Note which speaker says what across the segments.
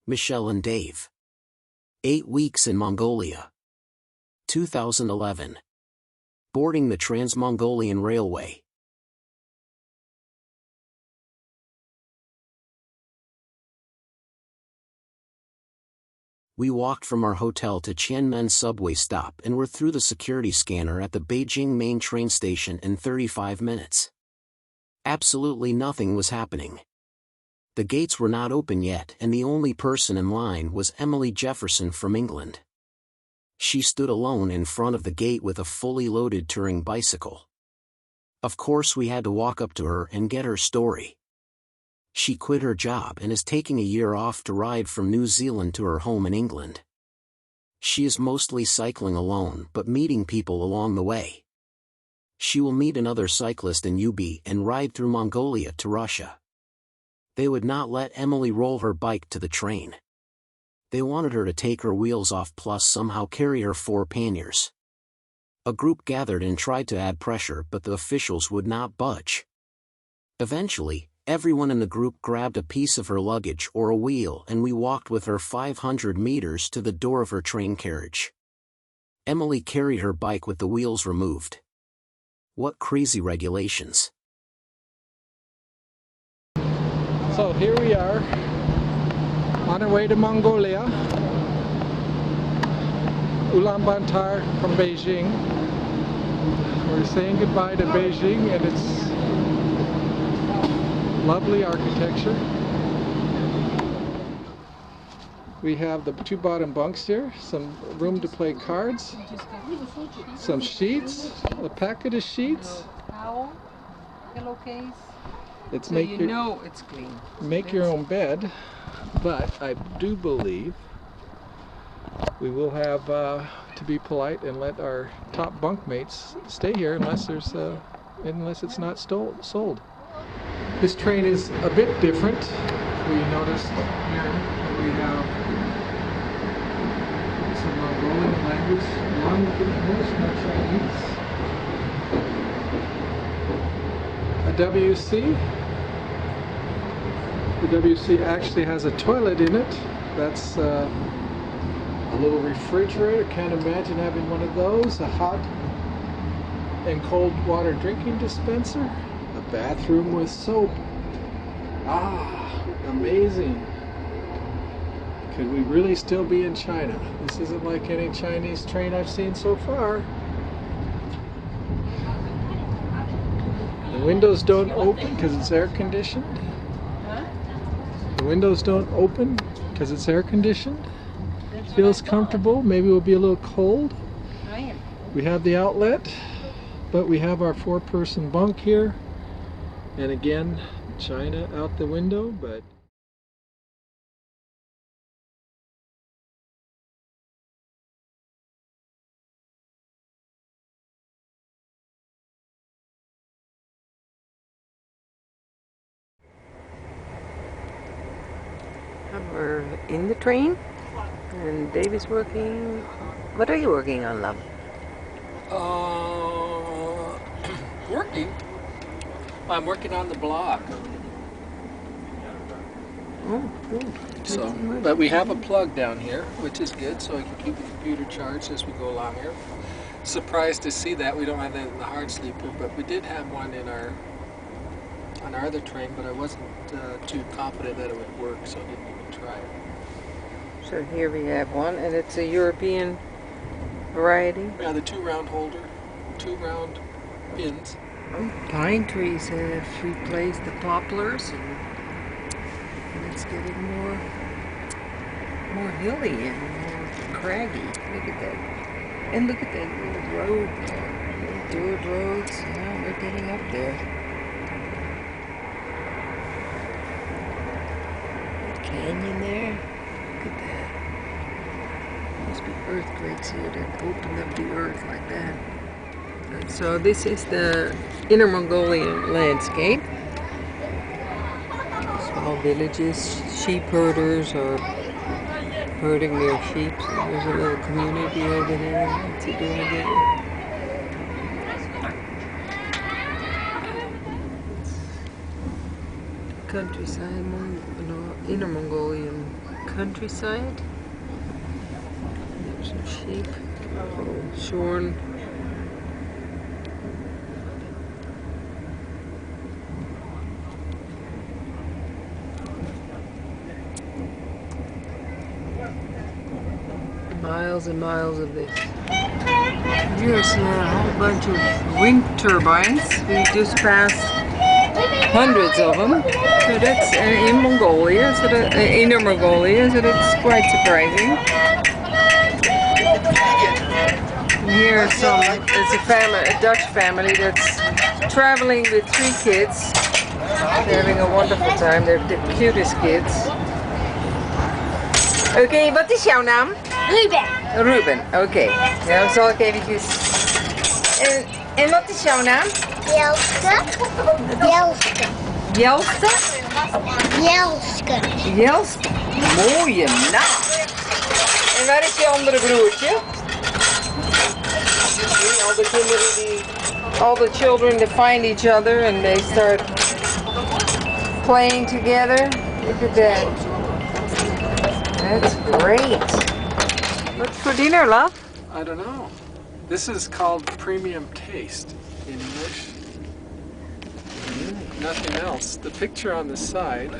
Speaker 1: Michelle and Dave. 8 weeks in Mongolia. 2011. Boarding the Trans-Mongolian Railway. We walked from our hotel to Tianmen subway stop and were through the security scanner at the Beijing main train station in 35 minutes. Absolutely nothing was happening. The gates were not open yet, and the only person in line was Emily Jefferson from England. She stood alone in front of the gate with a fully loaded touring bicycle. Of course we had to walk up to her and get her story. She quit her job and is taking a year off to ride from New Zealand to her home in England. She is mostly cycling alone but meeting people along the way. She will meet another cyclist in UB and ride through Mongolia to Russia. They would not let Emily roll her bike to the train. They wanted her to take her wheels off plus somehow carry her 4 panniers. A group gathered and tried to add pressure, but the officials would not budge. Eventually, everyone in the group grabbed a piece of her luggage or a wheel and we walked with her 500 meters to the door of her train carriage. Emily carried her bike with the wheels removed. What crazy regulations.
Speaker 2: So here we are, on our way to Mongolia, Ulaanbaatar from Beijing. We're saying goodbye to Beijing and its lovely architecture. We have the 2 bottom bunks here, some room to play cards, some sheets, a packet of sheets.
Speaker 3: Towel, pillowcase.
Speaker 2: It's
Speaker 3: so you know it's clean.
Speaker 2: Make your own bed, but I do believe we will have to be polite and let our top bunkmates stay here unless it's not sold. This train is a bit different. We noticed here we have some Mongolian language along with English, not Chinese. A WC. The WC actually has a toilet in it. That's a little refrigerator. Can't imagine having one of those. A hot and cold water drinking dispenser. A bathroom with soap. Ah, amazing. Could we really still be in China? This isn't like any Chinese train I've seen so far. The windows don't open because it's air conditioned. The windows don't open because it's air conditioned. Feels comfortable. Maybe we'll be a little cold. We have the outlet, but we have our 4-person bunk here. And again, China out the window, but
Speaker 3: We're in the train, and Dave is working. What are you working on, love?
Speaker 2: Working? I'm working on the blog.
Speaker 3: Oh, good.
Speaker 2: So, but we have a plug down here, which is good, so I can keep the computer charged as we go along here. Surprised to see that we don't have that in the hard sleeper, but we did have one in on our other train, but I wasn't too confident that it would work, so I didn't even try it.
Speaker 3: So here we have one, and it's a European variety.
Speaker 2: Yeah, the 2 round pins.
Speaker 3: Pine trees have replaced the poplars, and it's getting more hilly and more craggy. Look at that. And look at that little road there. Little dirt roads. Now we're getting up there. Canyon there. Look at that. Must be earthquakes here that opened up the earth like that. And so this is the Inner Mongolian landscape. Small villages, sheep herders are herding their sheep. So there's a little community over there. What's he doing there? Countryside, Inner Mongolian countryside. There's some sheep, shorn. Miles and miles of this. Here's a whole bunch of wind turbines. We just passed hundreds of them. So that's in Mongolia, so that, Inner Mongolia, so that's quite surprising. And here are some, it's a family, a Dutch family that's traveling with 3 kids. They're having a wonderful time, they're the cutest kids. Oké, wat is jouw naam?
Speaker 4: Ruben.
Speaker 3: Ruben, oké. Nou zal ik eventjes... En wat is jouw naam?
Speaker 4: Jelske. Jelske.
Speaker 3: Jelste?
Speaker 4: Jelske.
Speaker 3: Jelste. Mooie naam. En waar is je andere broertje? Al the kinderen die... All the children they find each other and they start playing together. Look at that. That's great. What's for dinner, love?
Speaker 2: I don't know. This is called premium taste in English. Nothing else. The picture on the side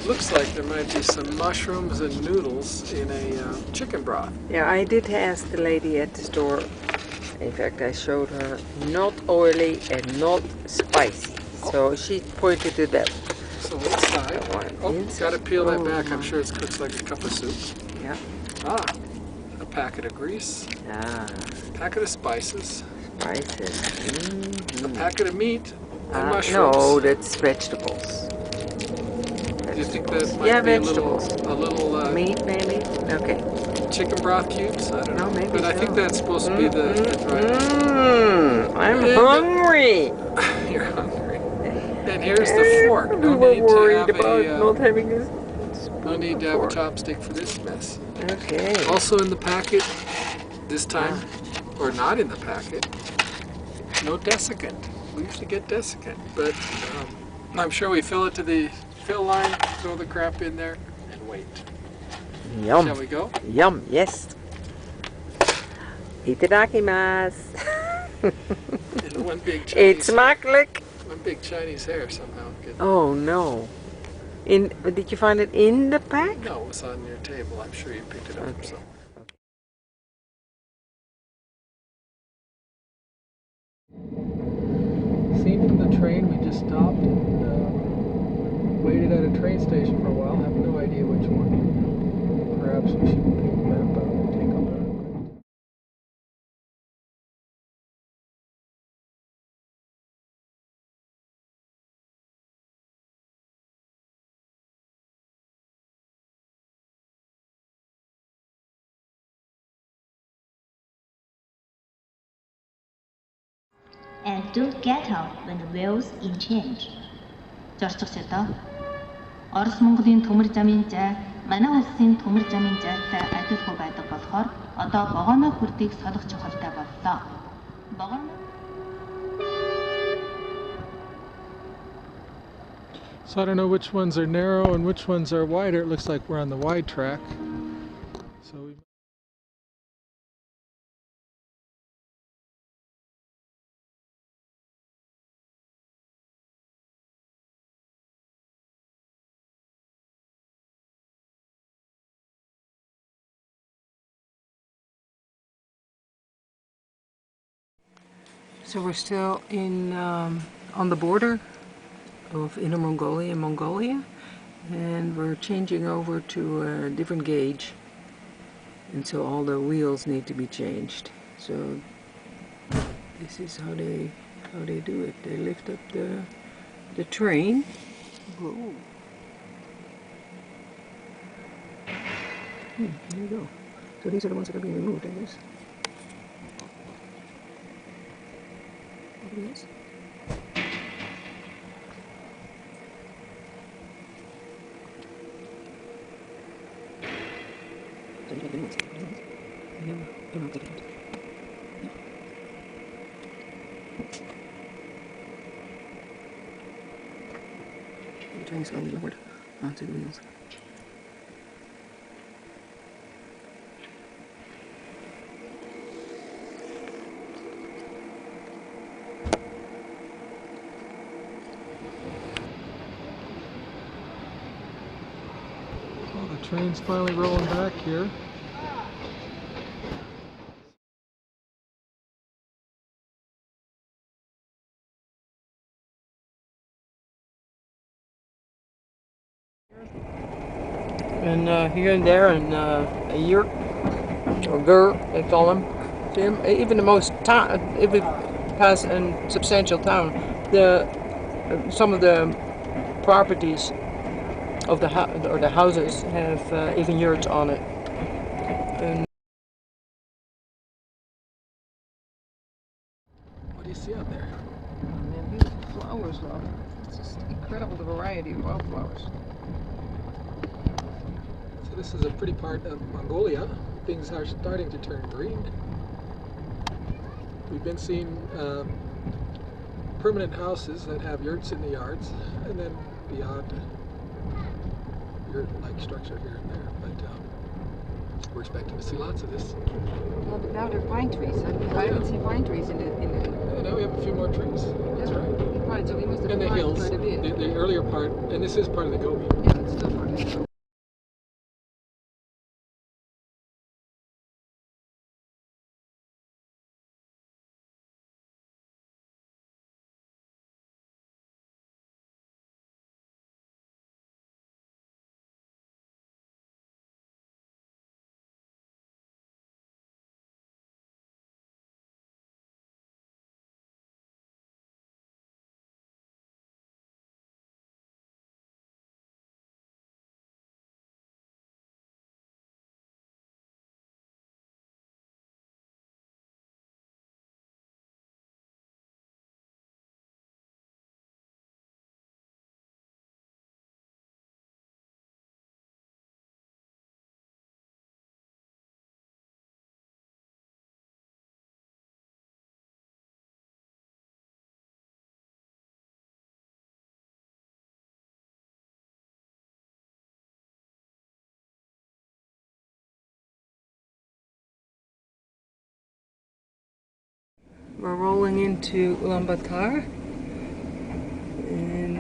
Speaker 2: looks like there might be some mushrooms and noodles in a chicken broth.
Speaker 3: Yeah, I did ask the lady at the store. In fact, I showed her not oily and not spicy. So she pointed to that.
Speaker 2: So inside, oh, gotta peel that back. I'm sure it cooks like a cup of soup.
Speaker 3: Yeah.
Speaker 2: Ah, a packet of grease.
Speaker 3: Ah,
Speaker 2: Packet of spices.
Speaker 3: spices.
Speaker 2: A packet of meat and mushrooms.
Speaker 3: No, that's vegetables.
Speaker 2: Do you think that might be
Speaker 3: vegetables.
Speaker 2: a little
Speaker 3: Meat, maybe? Okay.
Speaker 2: chicken broth cubes? I don't know.
Speaker 3: maybe
Speaker 2: But I
Speaker 3: so.
Speaker 2: think that's supposed to be the right.
Speaker 3: I'm hungry.
Speaker 2: You're hungry. And here's the fork. No
Speaker 3: We
Speaker 2: need
Speaker 3: were
Speaker 2: to
Speaker 3: worried
Speaker 2: have
Speaker 3: about
Speaker 2: a
Speaker 3: not having this.
Speaker 2: no need to have a chopstick for this mess.
Speaker 3: Okay.
Speaker 2: Also in the packet, this time, or not in the packet, no desiccant. We usually get desiccant, but I'm sure we fill it to the fill line, throw the crap in there, and wait.
Speaker 3: Yum.
Speaker 2: Shall we go?
Speaker 3: Yum, yes. Itadakimasu.
Speaker 2: And one big Chinese,
Speaker 3: Eet smakelijk.
Speaker 2: one big Chinese hair somehow.
Speaker 3: Oh no. Did you find it in the pack?
Speaker 2: No, it was on your table. I'm sure you picked it up
Speaker 3: Okay.
Speaker 2: somewhere. Seen from the train, we just stopped and waited at a train station for a while. Have no idea which one. Perhaps we should pick the map up and take a look.
Speaker 4: And don't get out when the wheels in change. Зорчигч одоо Орос Монголын төмөр замын зай манай улсын төмөр замын зайтай адилхан байдаг болохоор одоо вагоны хүрдийг солих чухалтай боллоо. Вагон
Speaker 2: So I don't know which ones are narrow and which ones are wider. It looks like we're on the wide track. So we
Speaker 3: So we're still in on the border of Inner Mongolia and Mongolia, and we're changing over to a different gauge, and so all the wheels need to be changed. So this is how they do it. They lift up the train. Whoa. There you go. So these are the ones that are being removed, I guess. Yes. The train is slowly lowered onto the wheels.
Speaker 2: Train's finally rolling back here.
Speaker 3: And here and there, and a yurt, or gur, they call them. Even the most town, if it has a substantial town, some of the properties of the houses have even yurts on it. And
Speaker 2: What do you see out there?
Speaker 3: man, beautiful flowers, though. It's just incredible, the variety of wildflowers.
Speaker 2: So this is a pretty part of Mongolia. Things are starting to turn green. We've been seeing permanent houses that have yurts in the yards, and then the odd yurt-like structure here and there. But we're expecting to see lots of this.
Speaker 3: Well, but now there are pine trees. I haven't seen pine trees in the.
Speaker 2: Yeah, now we have a few more trees. That's right.
Speaker 3: Right, so we must have
Speaker 2: And the
Speaker 3: climbed
Speaker 2: hills,
Speaker 3: quite a bit.
Speaker 2: the earlier part, and this is part of the Gobi.
Speaker 3: Yeah, it's still part of it. We're rolling into Ulaanbaatar, and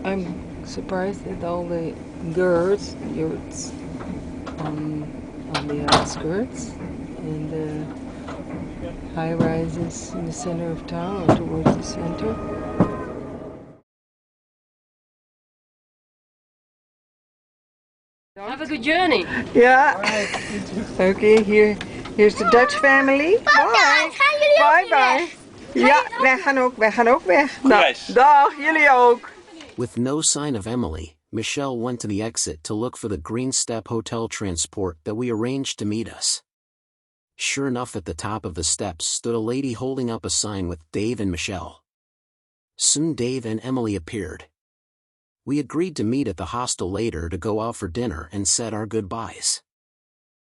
Speaker 3: I'm surprised at all the yurts on the outskirts, and the high rises in the center of town or towards the center.
Speaker 5: Have a good journey.
Speaker 3: Yeah. Okay, here's the Dutch family. Bye. Bye bye. Ja, wij gaan ook weg. Dag, jullie ook.
Speaker 1: With no sign of Emily, Michelle went to the exit to look for the Green Step Hotel transport that we arranged to meet us. Sure enough, at the top of the steps stood a lady holding up a sign with Dave and Michelle. Soon Dave and Emily appeared. We agreed to meet at the hostel later to go out for dinner and said our goodbyes.